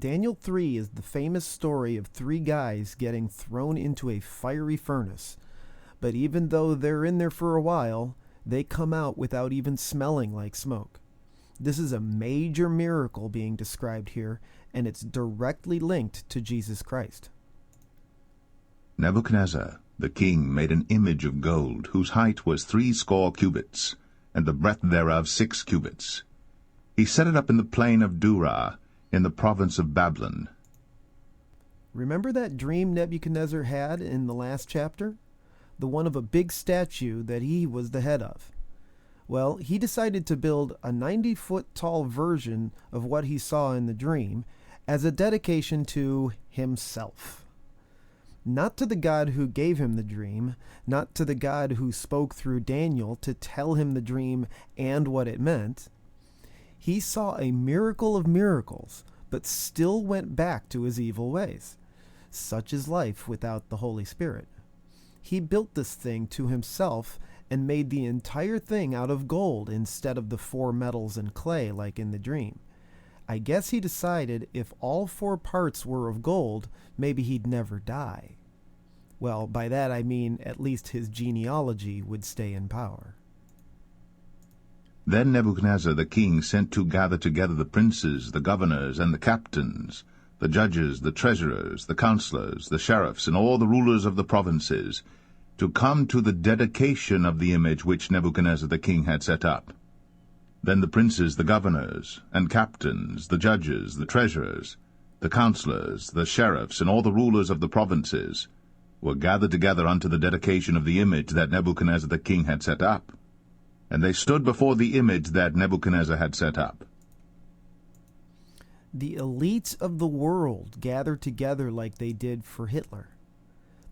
Daniel 3 is the famous story of three guys getting thrown into a fiery furnace. But even though they're in there for a while, they come out without even smelling like smoke. This is a major miracle being described here, and it's directly linked to Jesus Christ. Nebuchadnezzar the king made an image of gold, whose height was 60 cubits, and the breadth thereof 6 cubits. He set it up in the plain of Dura, in the province of Babylon. Remember that dream Nebuchadnezzar had in the last chapter? The one of a big statue that he was the head of. Well, he decided to build a 90-foot tall version of what he saw in the dream as a dedication to himself. Not to the God who gave him the dream, not to the God who spoke through Daniel to tell him the dream and what it meant. He saw a miracle of miracles, but still went back to his evil ways. Such is life without the Holy Spirit. He built this thing to himself and made the entire thing out of gold instead of the 4 metals and clay like in the dream. I guess he decided if all 4 parts were of gold, maybe he'd never die. Well, by that I mean at least his genealogy would stay in power. Then Nebuchadnezzar the king sent to gather together the princes, the governors, and the captains, the judges, the treasurers, the counselors, the sheriffs, and all the rulers of the provinces, to come to the dedication of the image which Nebuchadnezzar the king had set up. Then the princes, the governors, and captains, the judges, the treasurers, the counselors, the sheriffs, and all the rulers of the provinces, were gathered together unto the dedication of the image that Nebuchadnezzar the king had set up. And they stood before the image that Nebuchadnezzar had set up. The elites of the world gather together like they did for Hitler.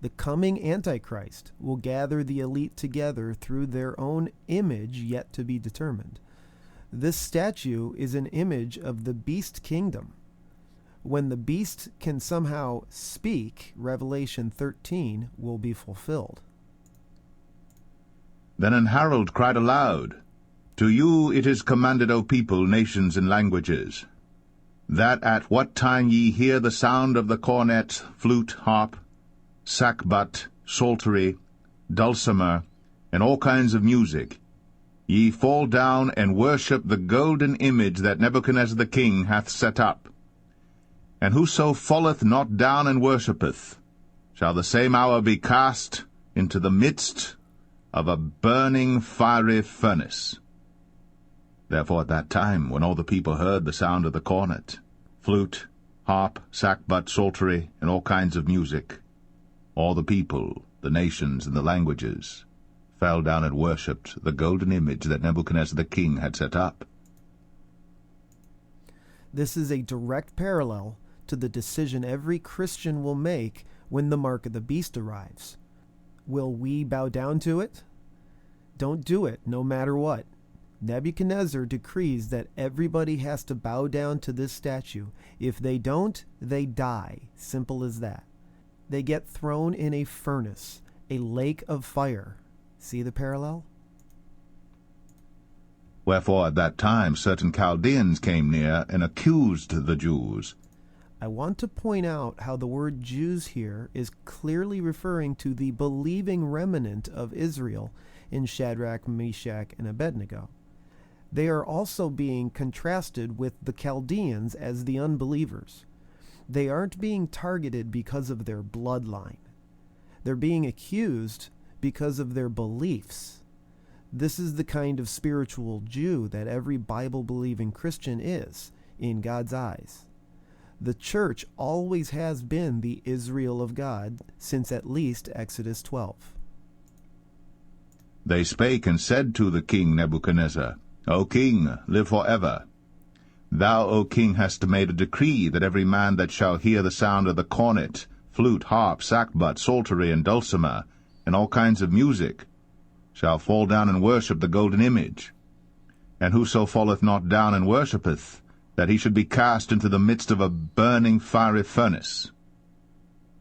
The coming Antichrist will gather the elite together through their own image yet to be determined. This statue is an image of the beast kingdom. When the beast can somehow speak, Revelation 13 will be fulfilled. Then an herald cried aloud, To you it is commanded, O people, nations, and languages, that at what time ye hear the sound of the cornet, flute, harp, sackbut, psaltery, dulcimer, and all kinds of music, ye fall down and worship the golden image that Nebuchadnezzar the king hath set up. And whoso falleth not down and worshippeth, shall the same hour be cast into the midst of a burning fiery furnace. Therefore at that time, when all the people heard the sound of the cornet, flute, harp, sackbut, psaltery, and all kinds of music, all the people, the nations, and the languages, fell down and worshipped the golden image that Nebuchadnezzar the king had set up. This is a direct parallel to the decision every Christian will make when the mark of the beast arrives. Will we bow down to it? Don't do it, no matter what. Nebuchadnezzar decrees that everybody has to bow down to this statue. If they don't, they die. Simple as that. They get thrown in a furnace, a lake of fire. See the parallel? Wherefore at that time certain Chaldeans came near and accused the Jews. I want to point out how the word Jews here is clearly referring to the believing remnant of Israel in Shadrach, Meshach, and Abednego. They are also being contrasted with the Chaldeans as the unbelievers. They aren't being targeted because of their bloodline. They're being accused because of their beliefs. This is the kind of spiritual Jew that every Bible-believing Christian is, in God's eyes. The church always has been the Israel of God since at least Exodus 12. They spake and said to the king Nebuchadnezzar, O king, live forever. Thou, O king, hast made a decree that every man that shall hear the sound of the cornet, flute, harp, sackbut, psaltery, and dulcimer, and all kinds of music, shall fall down and worship the golden image. And whoso falleth not down and worshippeth, that he should be cast into the midst of a burning fiery furnace.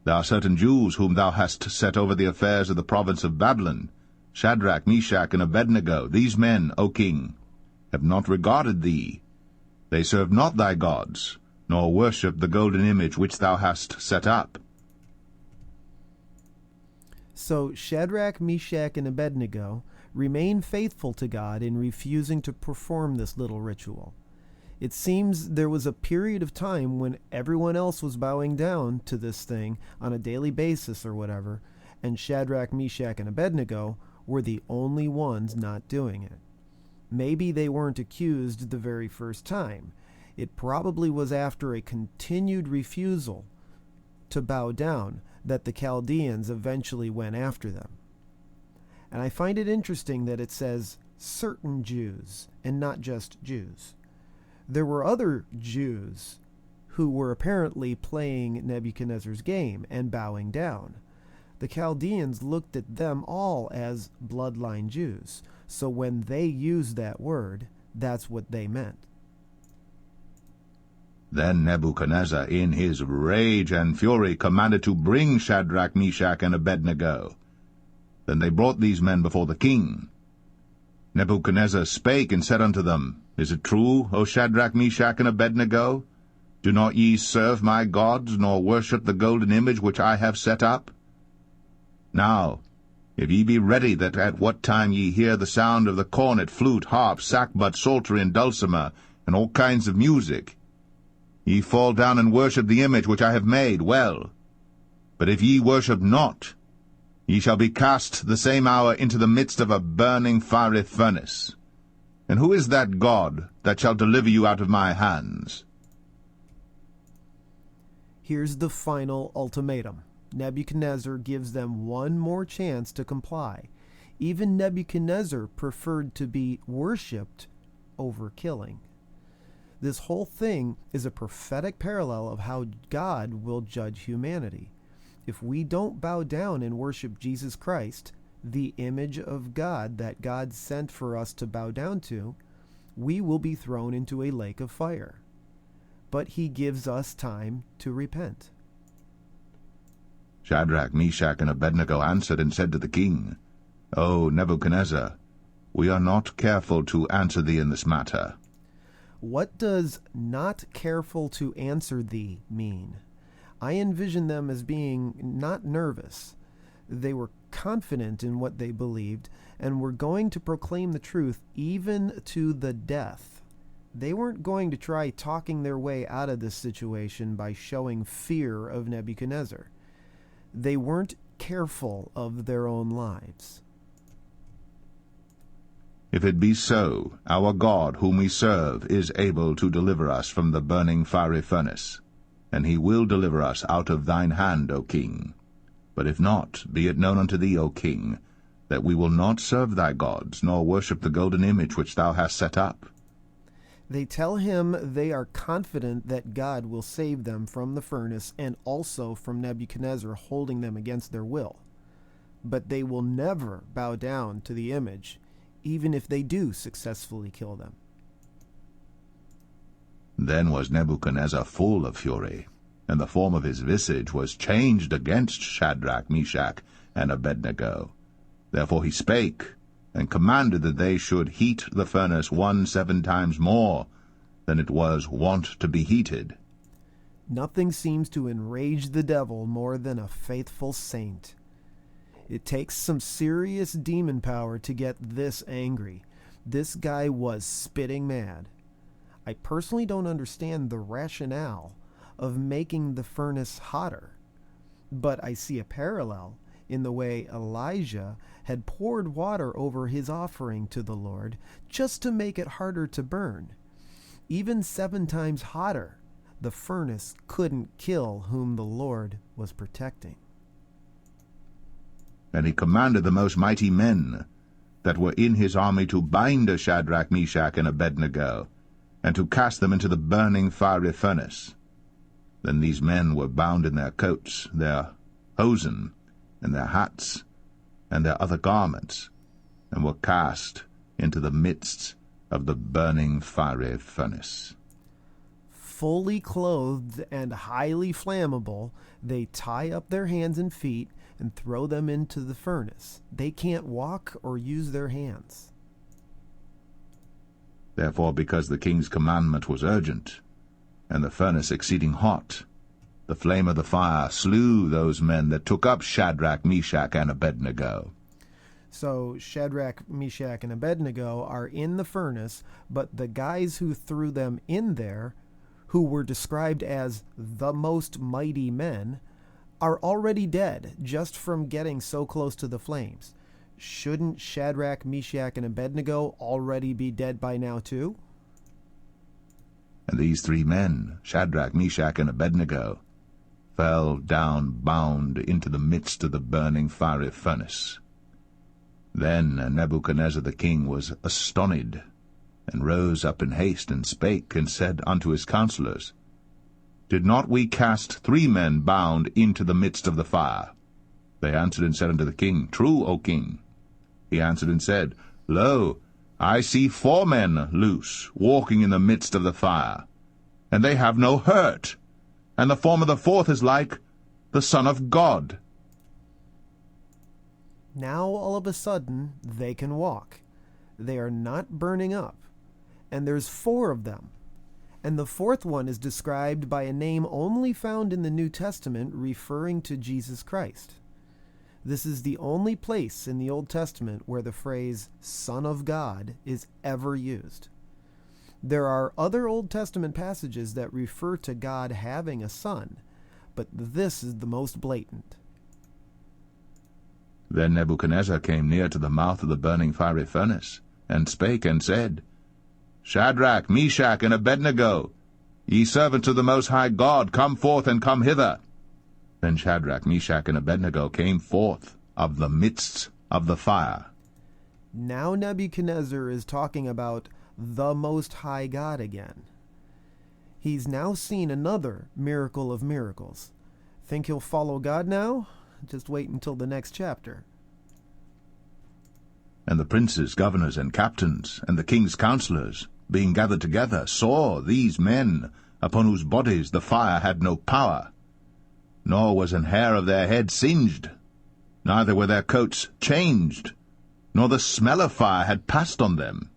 There are certain Jews whom thou hast set over the affairs of the province of Babylon, Shadrach, Meshach, and Abednego. These men, O king, have not regarded thee. They serve not thy gods, nor worship the golden image which thou hast set up. So Shadrach, Meshach, and Abednego remain faithful to God in refusing to perform this little ritual. It seems there was a period of time when everyone else was bowing down to this thing on a daily basis or whatever, and Shadrach, Meshach, and Abednego were the only ones not doing it. Maybe they weren't accused the very first time. It probably was after a continued refusal to bow down that the Chaldeans eventually went after them. And I find it interesting that it says certain Jews and not just Jews. There were other Jews who were apparently playing Nebuchadnezzar's game and bowing down. The Chaldeans looked at them all as bloodline Jews, so when they used that word, that's what they meant. Then Nebuchadnezzar, in his rage and fury, commanded to bring Shadrach, Meshach, and Abednego. Then they brought these men before the king. Nebuchadnezzar spake and said unto them, Is it true, O Shadrach, Meshach, and Abednego? Do not ye serve my gods, nor worship the golden image which I have set up? Now, if ye be ready that at what time ye hear the sound of the cornet, flute, harp, sackbut, psaltery, and dulcimer, and all kinds of music, ye fall down and worship the image which I have made, well. But if ye worship not, ye shall be cast the same hour into the midst of a burning fiery furnace. And who is that God that shall deliver you out of my hands? Here's the final ultimatum. Nebuchadnezzar gives them one more chance to comply. Even Nebuchadnezzar preferred to be worshipped over killing. This whole thing is a prophetic parallel of how God will judge humanity. If we don't bow down and worship Jesus Christ, the image of God that God sent for us to bow down to, we will be thrown into a lake of fire. But he gives us time to repent. Shadrach, Meshach, and Abednego answered and said to the king, O Nebuchadnezzar, we are not careful to answer thee in this matter. What does not careful to answer thee mean? I envision them as being not nervous. They were confident in what they believed and were going to proclaim the truth even to the death. They weren't going to try talking their way out of this situation by showing fear of Nebuchadnezzar. They weren't careful of their own lives. If it be so, our God whom we serve is able to deliver us from the burning fiery furnace, and he will deliver us out of thine hand, O king. But if not, be it known unto thee, O king, that we will not serve thy gods, nor worship the golden image which thou hast set up. They tell him they are confident that God will save them from the furnace and also from Nebuchadnezzar holding them against their will. But they will never bow down to the image, even if they do successfully kill them. Then was Nebuchadnezzar full of fury, and the form of his visage was changed against Shadrach, Meshach, and Abednego. Therefore he spake, and commanded that they should heat the furnace 17 times more than it was wont to be heated. Nothing seems to enrage the devil more than a faithful saint. It takes some serious demon power to get this angry. This guy was spitting mad. I personally don't understand the rationale of making the furnace hotter, but I see a parallel in the way Elijah had poured water over his offering to the Lord just to make it harder to burn. Even 7 times hotter, the furnace couldn't kill whom the Lord was protecting. And he commanded the most mighty men that were in his army to bind Shadrach, Meshach, and Abednego, and to cast them into the burning fiery furnace. Then these men were bound in their coats, their hosen, and their hats, and their other garments, and were cast into the midst of the burning fiery furnace. Fully clothed and highly flammable, they tie up their hands and feet and throw them into the furnace. They can't walk or use their hands. Therefore, because the king's commandment was urgent, and the furnace exceeding hot. The flame of the fire slew those men that took up Shadrach, Meshach, and Abednego. So Shadrach, Meshach, and Abednego are in the furnace, but the guys who threw them in there, who were described as the most mighty men, are already dead just from getting so close to the flames. Shouldn't Shadrach, Meshach, and Abednego already be dead by now too? And these 3 men, Shadrach, Meshach, and Abednego, fell down bound into the midst of the burning fiery furnace. Then Nebuchadnezzar the king was astonished, and rose up in haste, and spake, and said unto his counselors, Did not we cast 3 men bound into the midst of the fire? They answered and said unto the king, True, O king. He answered and said, Lo, I see 4 men loose, walking in the midst of the fire, and they have no hurt, and the form of the 4th is like the Son of God. Now all of a sudden they can walk. They are not burning up. And there's 4 of them. And the 4th one is described by a name only found in the New Testament referring to Jesus Christ. This is the only place in the Old Testament where the phrase Son of God is ever used. There are other Old Testament passages that refer to God having a son, but this is the most blatant. Then Nebuchadnezzar came near to the mouth of the burning fiery furnace, and spake and said, Shadrach, Meshach, and Abednego, ye servants of the Most High God, come forth and come hither. Then Shadrach, Meshach, and Abednego came forth of the midst of the fire. Now Nebuchadnezzar is talking about the Most High God again. He's now seen another miracle of miracles. Think he'll follow God now? Just wait until the next chapter. And the princes, governors, and captains, and the king's counselors, being gathered together, saw these men, upon whose bodies the fire had no power, nor was an hair of their head singed, neither were their coats changed, nor the smell of fire had passed on them.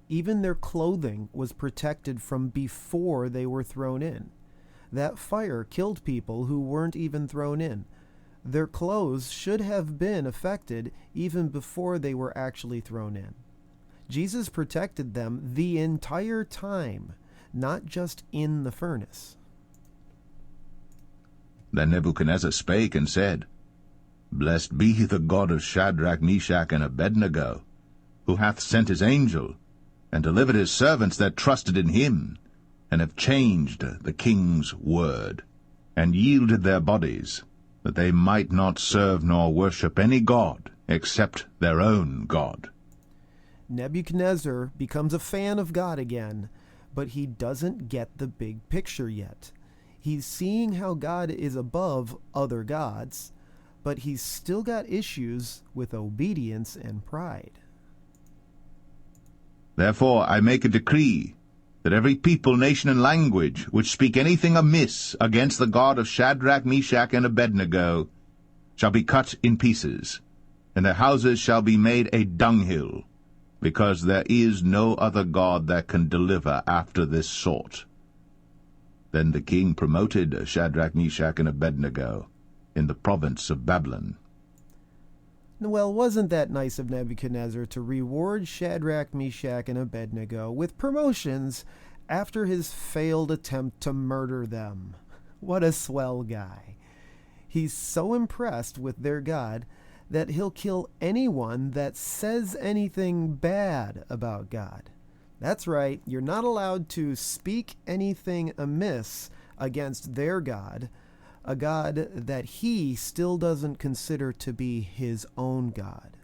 Even their clothing was protected from before they were thrown in. That fire killed people who weren't even thrown in. Their clothes should have been affected even before they were actually thrown in. Jesus protected them the entire time, not just in the furnace. Then Nebuchadnezzar spake and said, Blessed be the God of Shadrach, Meshach, and Abednego, who hath sent his angel, and delivered his servants that trusted in him, and have changed the king's word, and yielded their bodies, that they might not serve nor worship any god except their own God. Nebuchadnezzar becomes a fan of God again, but he doesn't get the big picture yet. He's seeing how God is above other gods, but he's still got issues with obedience and pride. Therefore I make a decree, that every people, nation, and language which speak anything amiss against the God of Shadrach, Meshach, and Abednego shall be cut in pieces, and their houses shall be made a dunghill, because there is no other God that can deliver after this sort. Then the king promoted Shadrach, Meshach, and Abednego in the province of Babylon. Well, wasn't that nice of Nebuchadnezzar to reward Shadrach, Meshach, and Abednego with promotions after his failed attempt to murder them? What a swell guy. He's so impressed with their God that he'll kill anyone that says anything bad about God. That's right, you're not allowed to speak anything amiss against their God, a God that he still doesn't consider to be his own God.